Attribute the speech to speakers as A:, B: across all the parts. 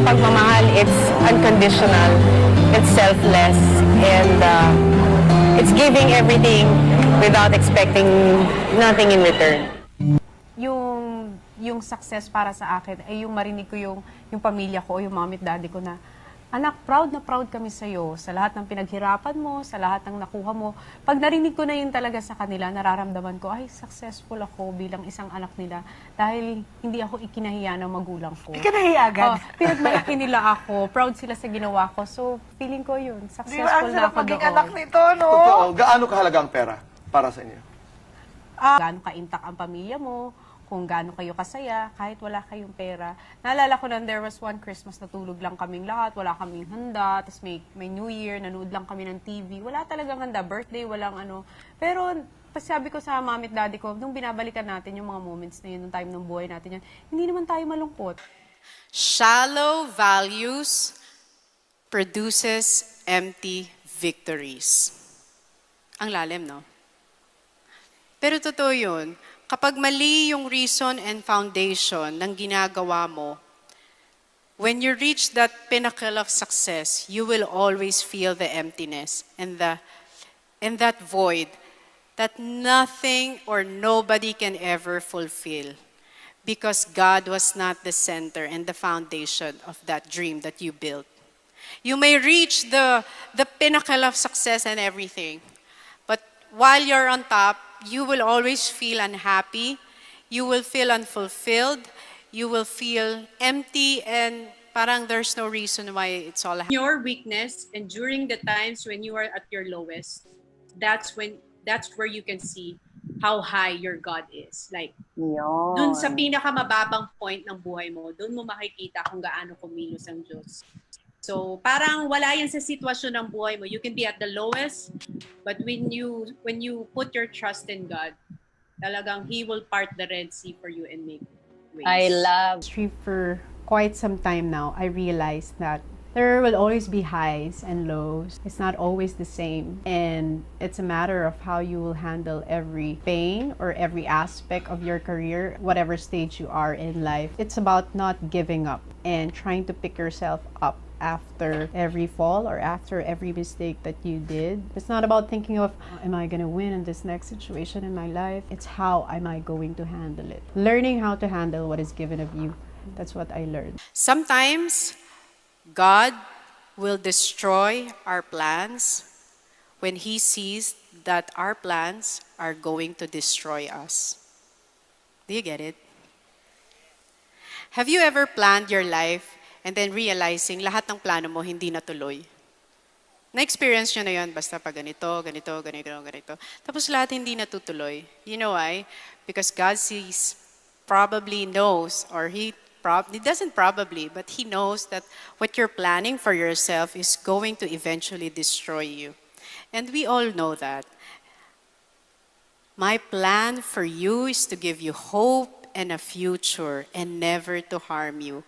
A: pagmamahal, it's unconditional, it's selfless, and it's giving everything without expecting nothing in return.
B: Yung success para sa akin ay yung marinig ko yung pamilya ko o yung mami at daddy ko na, anak, proud na proud kami sa'yo sa lahat ng pinaghirapan mo, sa lahat ng nakuha mo. Pag narinig ko na yun talaga sa kanila, nararamdaman ko, ay, successful ako bilang isang anak nila dahil hindi ako ikinahiya ng magulang ko.
C: Ikinahiya agad?
B: Pinagmalaki nila ako, proud sila sa ginawa ko. So, feeling ko yun, successful na ako
C: maging
B: doon.
C: anak nito, no?
D: Totoo. Gaano kahalaga ang pera para sa inyo?
B: Gaano ka-intact ang pamilya mo, kung gaano kayo kasaya, kahit wala kayong pera. Naalala ko na there was one Christmas na tulog lang kaming lahat, wala kaming handa, tapos may New Year, nanood lang kami ng TV. Wala talagang handa, birthday, walang ano. Pero sabi ko sa mami at daddy ko, nung binabalikan natin yung mga moments na yun, nung time ng buhay natin yan, hindi naman tayo malungkot.
E: Shallow values produces empty victories. Ang lalim, no? Pero totoo yun. Kapag mali yung reason and foundation ng ginagawa mo, when you reach that pinnacle of success, you will always feel the emptiness and that void that nothing or nobody can ever fulfill because God was not the center and the foundation of that dream that you built. You may reach the pinnacle of success and everything, but while you're on top, you will always feel unhappy, you will feel unfulfilled, you will feel empty, and parang there's no reason why it's all happening.
F: Your weakness and during the times when you are at your lowest, that's where you can see how high your God is. Like, dun sa pinakamababang point ng buhay mo, dun mo makikita kung gaano kumilos ang Diyos. So, parang wala yan sa sitwasyon ng buhay mo. You can be at the lowest, but when you put your trust in God, talagang He will part the Red Sea for you and make ways.
G: I love
B: For quite some time now, I realized that there will always be highs and lows. It's not always the same. And it's a matter of how you will handle every pain or every aspect of your career, whatever stage you are in life. It's about not giving up and trying to pick yourself up after every fall or after every mistake that you did. It's not about thinking of, am I going to win in this next situation in my life? It's how am I going to handle it? Learning how to handle what is given of you. That's what I learned.
E: Sometimes, God will destroy our plans when He sees that our plans are going to destroy us. Do you get it? Have you ever planned your life and then realizing lahat ng plano mo hindi natuloy? Na-experience nyo na yun, basta pag ganito. Tapos lahat hindi natutuloy. You know why? Because God sees, probably knows, or He doesn't probably, but He knows that what you're planning for yourself is going to eventually destroy you. And we all know that. My plan for you is to give you hope and a future and never to harm you.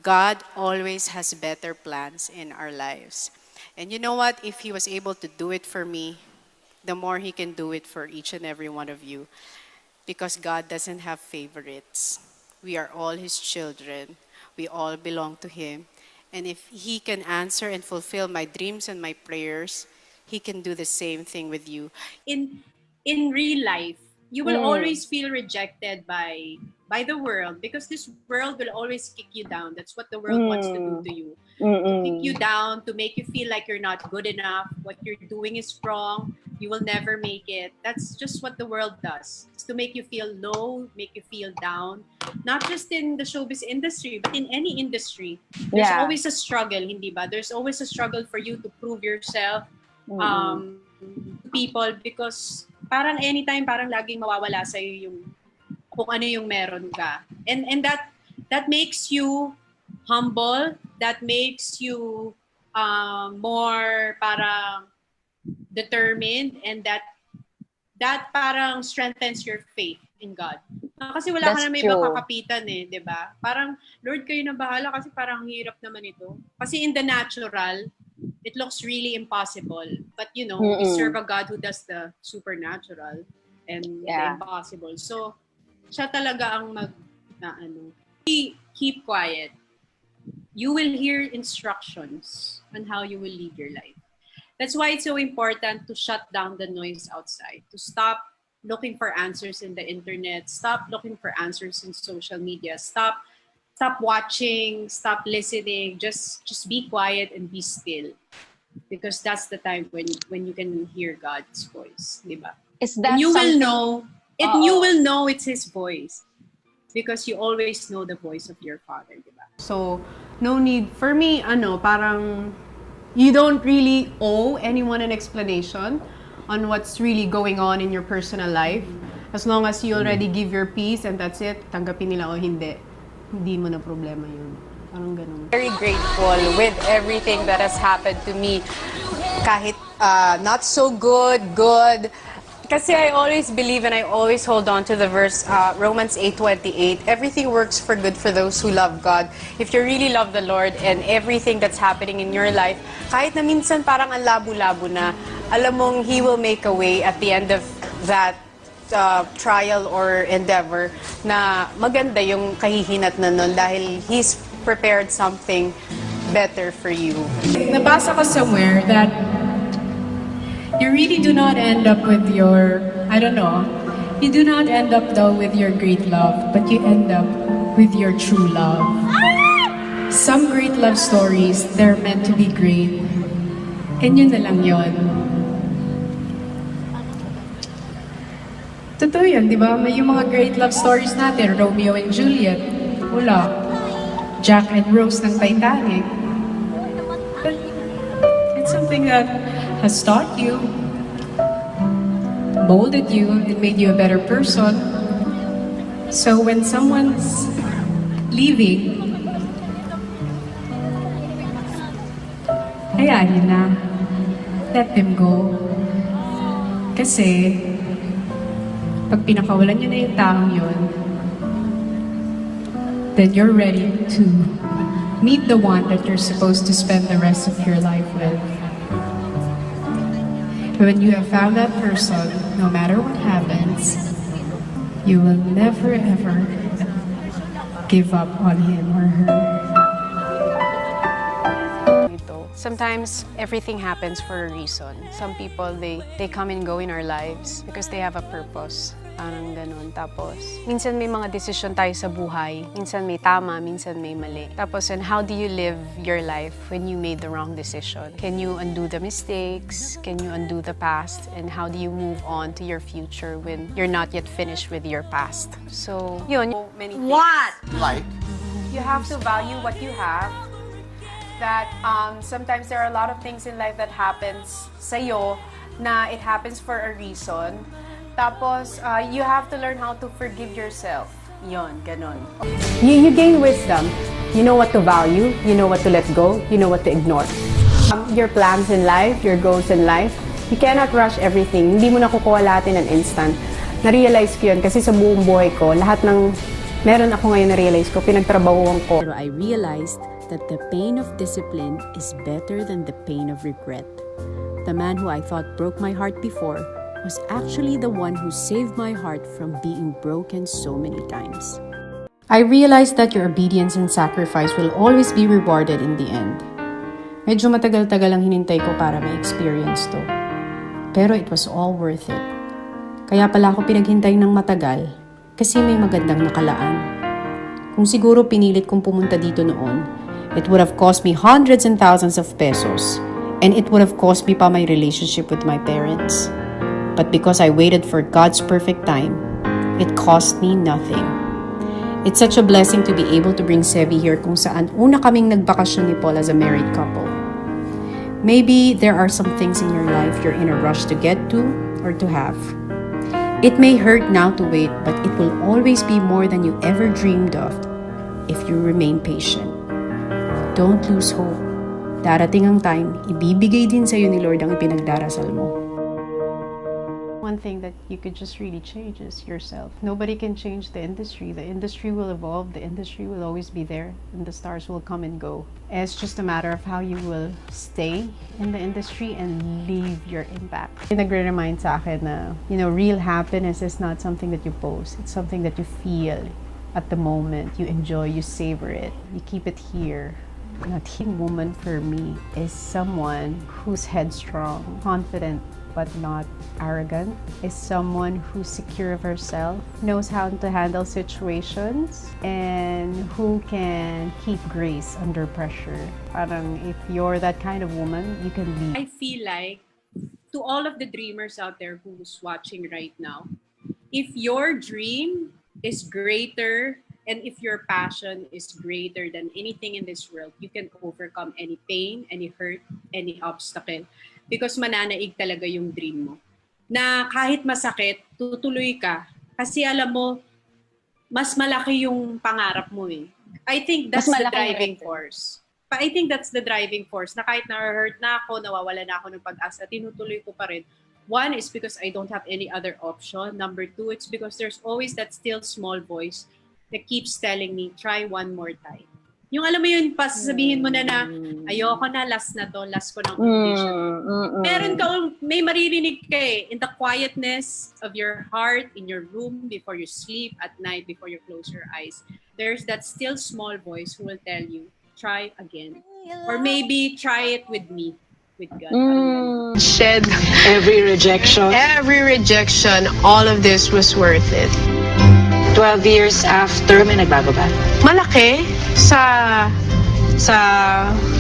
E: God always has better plans in our lives. And you know what? If He was able to do it for me, the more He can do it for each and every one of you. Because God doesn't have favorites. We are all His children. We all belong to Him. And if He can answer and fulfill my dreams and my prayers, He can do the same thing with you.
F: In real life, you will always feel rejected by the world because this world will always kick you down. That's what the world wants to do to you. To kick you down, to make you feel like you're not good enough, what you're doing is wrong, you will never make it. That's just what the world does. It's to make you feel low, make you feel down. Not just in the showbiz industry, but in any industry. There's always a struggle, hindi ba? There's always a struggle for you to prove yourself to people because parang anytime, parang laging mawawala sa'yo yung kung ano yung meron ka. And that makes you humble, that makes you more parang determined, and that parang strengthens your faith in God. Kasi wala ka na may makakapitan di ba? Parang, Lord, kayo na bahala kasi parang hirap naman ito. Kasi in the natural, it looks really impossible. But you know, we serve a God who does the supernatural and the impossible. So, siya talaga ang keep quiet. you will hear instructions on how you will lead your life. That's why it's so important to shut down the noise outside, to stop looking for answers in the internet, stop looking for answers in social media, stop watching, stop listening, just be quiet and be still. Because that's the time when you can hear God's voice, di ba?
A: Is that
F: And you will
A: something?
F: know, you will know it's His voice because you always know the voice of your Father, di ba?
B: So, no need, for me, parang, you don't really owe anyone an explanation on what's really going on in your personal life. As long as you already give your piece and that's it, tanggapin nila o hindi. Hindi mo na problema yun. Parang ganun.
A: Very grateful with everything that has happened to me. Kahit not so good. Kasi I always believe and I always hold on to the verse, Romans 8:28. Everything works for good for those who love God. If you really love the Lord and everything that's happening in your life, kahit na minsan parang ang labo-labo na, alam mong He will make a way at the end of that trial or endeavor na maganda yung kahihinat na nun dahil He's prepared something better for you.
C: Nabasa ko somewhere that you really do not end up with your, you do not end up though with your great love, but you end up with your true love. Some great love stories, they're meant to be great. And yun na lang yun. Totoo yun, di ba? May yung mga great love stories natin, Romeo and Juliet, wala. Jack and Rose ng Titanic. But it's something that has taught you, molded you, and made you a better person. So when someone's leaving, hayaan nyo na. Let them go. Kasi, pag pinakawalan nyo na yung taong yun, then you're ready to meet the one that you're supposed to spend the rest of your life with. When you have found that person, no matter what happens, you will never ever give up on him or her.
E: Sometimes everything happens for a reason. Some people, they come and go in our lives because they have a purpose. Parang ganun. Tapos, minsan may mga desisyon tayo sa buhay. Minsan may tama, minsan may mali. Tapos, and how do you live your life when you made the wrong decision? Can you undo the mistakes? Can you undo the past? And how do you move on to your future when you're not yet finished with your past? So, yun. Many things.
A: What?
D: Like?
E: You have to value what you have. That sometimes there are a lot of things in life that happens sa'yo na it happens for a reason. Tapos, you have to learn how to forgive yourself. Yon, ganon.
B: You gain wisdom. You know what to value, you know what to let go, you know what to ignore. Your plans in life, your goals in life, you cannot rush everything. Hindi mo nakukuha lahat in an instant. Na-realize ko yun kasi sa buong buhay ko, lahat ng meron ako ngayon na-realize ko, pinagtrabahuan ko.
G: Pero I realized that the pain of discipline is better than the pain of regret. The man who I thought broke my heart before was actually the one who saved my heart from being broken so many times. I realized that your obedience and sacrifice will always be rewarded in the end. Medyo matagal-tagal ang hinintay ko para ma-experience to. Pero it was all worth it. Kaya pala ako pinaghintay ng matagal kasi may magandang nakalaan. Kung siguro pinilit kong pumunta dito noon, it would have cost me hundreds and thousands of pesos, and it would have cost me pa my relationship with my parents. But because I waited for God's perfect time, it cost me nothing. It's such a blessing to be able to bring Sevi here kung saan una kaming nagbakasyon ni Paul as a married couple. Maybe there are some things in your life you're in a rush to get to or to have. It may hurt now to wait, but it will always be more than you ever dreamed of if you remain patient. Don't lose hope. Darating ang time, ibibigay din sa'yo ni Lord ang ipinagdarasal mo.
B: One thing that you could just really change is yourself. Nobody can change the industry. The industry will evolve, the industry will always be there, and the stars will come and go. It's just a matter of how you will stay in the industry and leave your impact. Nagre-remind sa akin na, real happiness is not something that you post. It's something that you feel at the moment. You enjoy, you savor it. You keep it here. A teen woman for me is someone who's headstrong, confident, but not arrogant, is someone who's secure of herself, knows how to handle situations, and who can keep grace under pressure. Parang if you're that kind of woman, you can lead.
F: I feel like to all of the dreamers out there who's watching right now, if your dream is greater and if your passion is greater than anything in this world, you can overcome any pain, any hurt, any obstacle. Because mananaig talaga yung dream mo. Na kahit masakit, tutuloy ka. Kasi alam mo, mas malaki yung pangarap mo eh. I think that's the driving force. I think that's the driving force na kahit na-hurt na ako, nawawala na ako ng pag-asa, tinutuloy ko pa rin. One is because I don't have any other option. Number two, it's because there's always that still small voice that keeps telling me, try one more time. Yung alam mo yun, pasasabihin mo na ayoko na, last na to, last ko ng audition. Meron ka, may maririnig ka eh, in the quietness of your heart, in your room, before you sleep, at night, before you close your eyes. There's that still small voice who will tell you, try again. Or maybe try it with me. With God.
H: Shed every rejection.
A: Every rejection, all of this was worth it.
H: 12 years after, may nagbago ba?
A: Malaki sa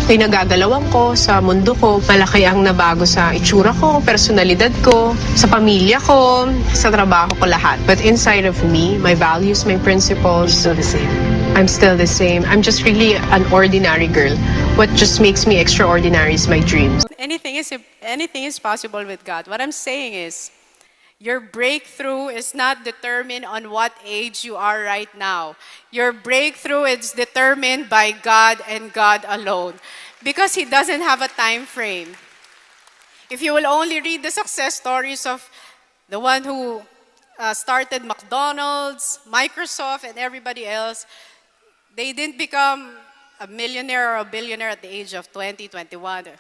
A: pinagagalawan ko, sa mundo ko. Malaki ang nabago sa itsura ko, personalidad ko, sa pamilya ko, sa trabaho ko, lahat. But inside of me, my values, my principles,
H: Still the same.
A: I'm still the same. I'm just really an ordinary girl. What just makes me extraordinary is my dreams.
E: Anything is possible with God. What I'm saying is, your breakthrough is not determined on what age you are right now. Your breakthrough is determined by God and God alone. Because He doesn't have a time frame. If you will only read the success stories of the one who started McDonald's, Microsoft, and everybody else, they didn't become a millionaire or a billionaire at the age of 20, 21.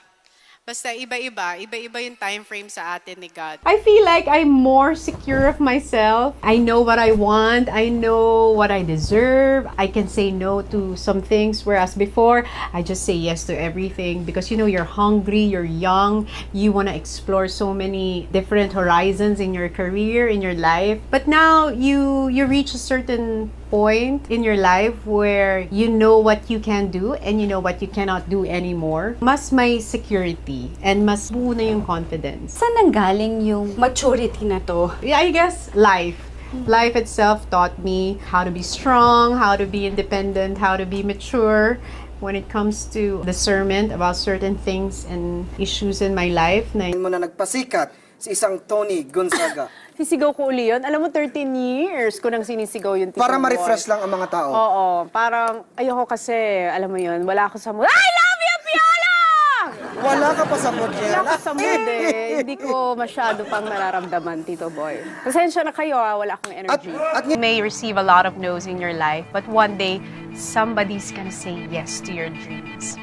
E: Basta iba-iba yung time frame sa atin ni God.
B: I feel like I'm more secure of myself. I know what I want. I know what I deserve. I can say no to some things, whereas before, I just say yes to everything because, you know, you're hungry, you're young, you want to explore so many different horizons in your career, in your life. But now, you reach a certain point in your life where you know what you can do and you know what you cannot do anymore. Mas may security and mas buo na yung confidence.
I: Saan nanggaling yung maturity na to?
B: Yeah, I guess life. Life itself taught me how to be strong, how to be independent, how to be mature when it comes to discernment about certain things and issues in my life.
J: Mo na nagpasikat sa isang Toni Gonzaga.
K: Sisigaw ko uli yun. Alam mo, 13 years ko nang sinisigaw yung Tito
J: Para
K: Boy.
J: ma-refresh lang ang mga tao.
K: Oo, parang ayoko kasi, alam mo yun, wala ako sa mood. I love you, Fiona!
J: Wala ka pa sa mood
K: Wala ako sa mood eh. Hindi ko masyado pang nararamdaman, Tito Boy. Pasensya na kayo wala akong energy.
A: You may receive a lot of no's in your life, but one day, somebody's gonna say yes to your dreams.